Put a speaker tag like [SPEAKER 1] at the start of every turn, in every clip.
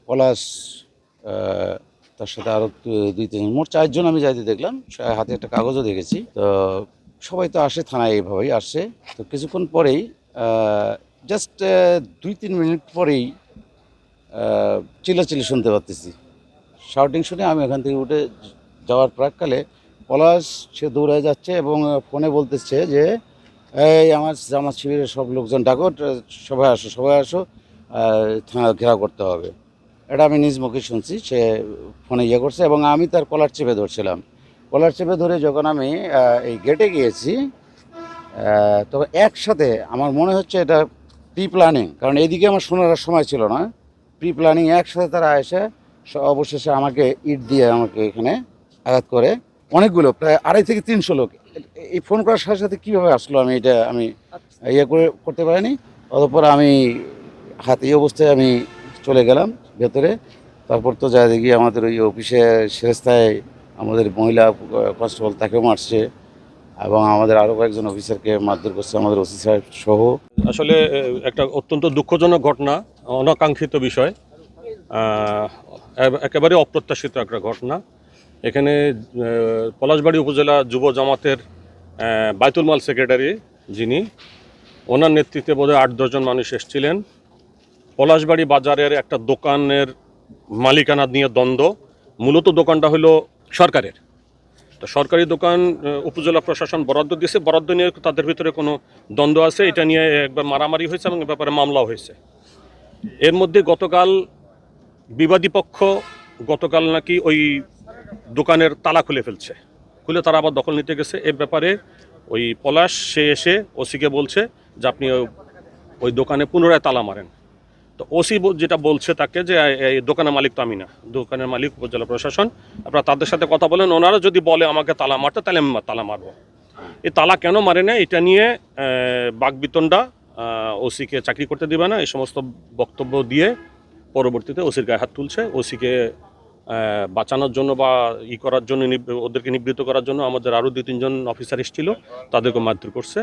[SPEAKER 1] পলাশ, তার সাথে আরও 2-3 মোট 4 জন আমি যাইতে দেখলাম। হাতে একটা কাগজও দেখেছি। তো সবাই তো আসে থানায়, এইভাবেই আসছে। তো কিছুক্ষণ পরেই জাস্ট 2-3 মিনিট পরেই চিল্লাচিল্লি শুনতে পাচ্ছি। শাউটিং শুনে আমি এখান থেকে উঠে যাওয়ার প্রাককালে পলাশ সে দৌড়ে যাচ্ছে এবং ফোনে বলতেছে যে এই আমার জামাত শিবিরের সব লোকজন ডাকো, সবাই আসো, থানা ঘেরাও করতে হবে। এটা আমি নিজ মুখে শুনছি। সে ফোনে ইয়ে করছে এবং আমি তার কলার চেপে ধরছিলাম। কলার চেপে ধরে যখন আমি এই গেটে গিয়েছি, তবে একসাথে আমার মনে হচ্ছে এটা প্রি প্ল্যানিং, কারণ এইদিকে আমার শোনার সময় ছিল না। প্রি প্ল্যানিং একসাথে তারা এসে অবশেষে আমাকে ইট দিয়ে আমাকে এখানে আঘাত করে। অনেকগুলো, প্রায় 250-300 লোক। এই ফোন করার সাথে সাথে কীভাবে আসলো আমি ইয়ে করতে পারিনি। অতঃপর আমি হাতে এই অবস্থায় আমি চলে গেলাম ভেতরে। তারপর তো যা দেখি আমাদের ওই অফিসে সেরেস্তায় আমাদের মহিলা কনস্টেবল তাকেও মারছে এবং আমাদের আরও কয়েকজন অফিসারকে মারধর করছে, আমাদের ওসি সাহেব সহ।
[SPEAKER 2] আসলে একটা অত্যন্ত দুঃখজনক ঘটনা, অনাকাঙ্ক্ষিত বিষয়, একেবারে অপ্রত্যাশিত একটা ঘটনা। এখানে পলাশবাড়ি উপজেলা যুব জামাতের বাইতুল মাল সেক্রেটারি যিনি, ওনার নেতৃত্বে বোধহয় 8-10 জন মানুষ এসেছিলেন। পলাশবাড়ি বাজারের একটা দোকানের মালিকানা নিয়ে দ্বন্দ্ব। মূলত দোকানটা হলো সরকারের। তো সরকারি দোকান উপজেলা প্রশাসন বরাদ্দ দিয়েছে, বরাদ্দ নিয়ে তাদের ভিতরে কোনো দ্বন্দ্ব আছে, এটা নিয়ে একবার মারামারি হয়েছে এবং এ ব্যাপারে মামলাও হয়েছে। এর মধ্যে গতকাল বিবাদী পক্ষ গতকাল নাকি ওই দোকানের তালা খুলে ফেলছে, খুলে তারা আবার দখল নিতে গেছে। এ ব্যাপারে ওই পলাশ সে এসে ওসিকে বলছে যে আপনি ওই দোকানে পুনরায় তালা মারেন। তো ওসি যেটা বলছে তাকে যে এই দোকানের মালিক তো আমি না, দোকানের মালিক উপজেলা প্রশাসন, আপনারা তাদের সাথে কথা বলেন, ওনারা যদি বলে আমাকে তালা মারতে তাহলে আমি তালা মারবো। এই তালা কেন মারে না এটা নিয়ে বাকবিতণ্ডা, ওসিকে চাকরি করতে দিবে না, এই সমস্ত বক্তব্য দিয়ে পরবর্তীতে ওসির গায়ে হাত তুলছে। ওসিকে বাঁচানোর জন্য বা করার জন্য, ওদেরকে নিবৃত্ত করার জন্য আমাদের আরও 2-3 জন অফিসার এসেছিল, তাদেরকে মারধর করছে।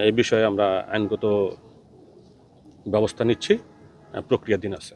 [SPEAKER 2] এই বিষয়ে আমরা আইনগত ব্যবস্থা নিচ্ছি, প্রক্রিয়াধীন আছে।